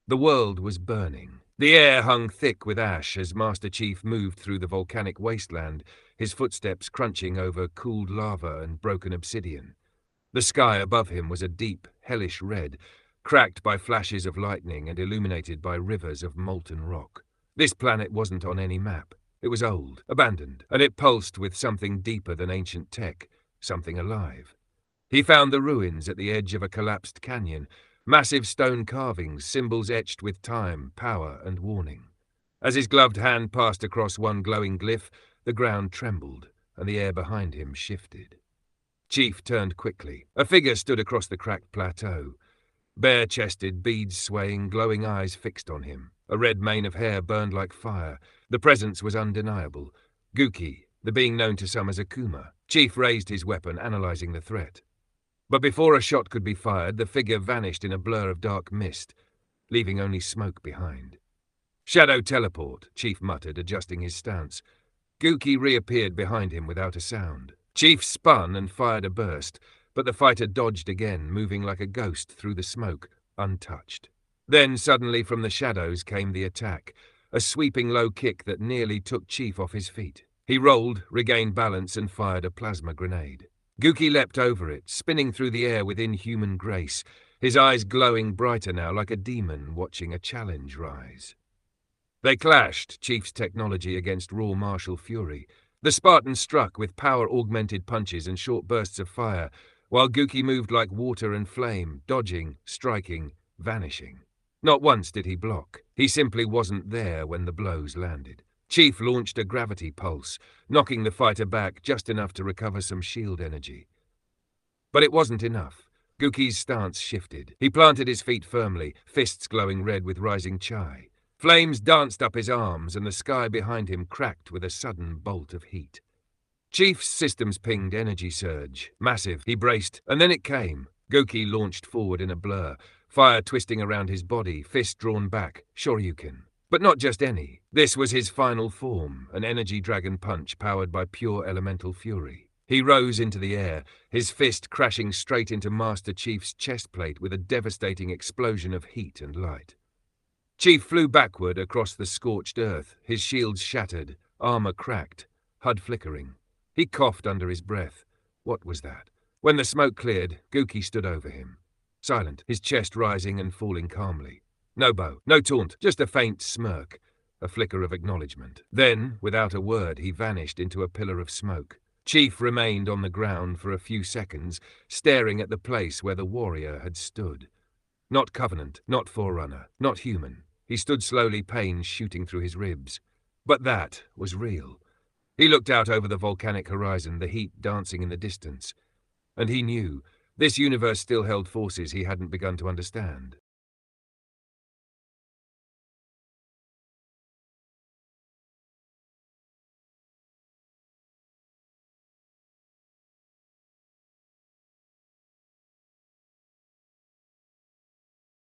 The world was burning. The air hung thick with ash as Master Chief moved through the volcanic wasteland, his footsteps crunching over cooled lava and broken obsidian. The sky above him was a deep, hellish red, cracked by flashes of lightning and illuminated by rivers of molten rock. This planet wasn't on any map. It was old, abandoned, and it pulsed with something deeper than ancient tech, something alive. He found the ruins at the edge of a collapsed canyon, massive stone carvings, symbols etched with time, power, and warning. As his gloved hand passed across one glowing glyph, the ground trembled, and the air behind him shifted. Chief turned quickly. A figure stood across the cracked plateau. Bare-chested, beads swaying, glowing eyes fixed on him. A red mane of hair burned like fire. The presence was undeniable. Gouki, the being known to some as Akuma. Chief raised his weapon, analyzing the threat. But before a shot could be fired, the figure vanished in a blur of dark mist, leaving only smoke behind. "Shadow teleport," Chief muttered, adjusting his stance. Gouki reappeared behind him without a sound. Chief spun and fired a burst, but the fighter dodged again, moving like a ghost through the smoke, untouched. Then suddenly from the shadows came the attack, a sweeping low kick that nearly took Chief off his feet. He rolled, regained balance, and fired a plasma grenade. Gouki leapt over it, spinning through the air with inhuman grace, his eyes glowing brighter now like a demon watching a challenge rise. They clashed, Chief's technology against raw martial fury. The Spartan struck with power-augmented punches and short bursts of fire, while Gouki moved like water and flame, dodging, striking, vanishing. Not once did he block. He simply wasn't there when the blows landed. Chief launched a gravity pulse, knocking the fighter back just enough to recover some shield energy. But it wasn't enough. Gouki's stance shifted. He planted his feet firmly, fists glowing red with rising chai. Flames danced up his arms, and the sky behind him cracked with a sudden bolt of heat. Chief's systems pinged energy surge. Massive, he braced, and then it came. Gouki launched forward in a blur, fire twisting around his body, fist drawn back, Shoryuken. But not just any. This was his final form, an energy dragon punch powered by pure elemental fury. He rose into the air, his fist crashing straight into Master Chief's chest plate with a devastating explosion of heat and light. Chief flew backward across the scorched earth, his shields shattered, armor cracked, HUD flickering. He coughed under his breath. What was that? When the smoke cleared, Gouki stood over him. Silent, his chest rising and falling calmly. No bow, no taunt, just a faint smirk, a flicker of acknowledgement. Then, without a word, he vanished into a pillar of smoke. Chief remained on the ground for a few seconds, staring at the place where the warrior had stood. Not Covenant, not Forerunner, not human. He stood slowly, pain shooting through his ribs. But that was real. He looked out over the volcanic horizon, the heat dancing in the distance. And he knew this universe still held forces he hadn't begun to understand.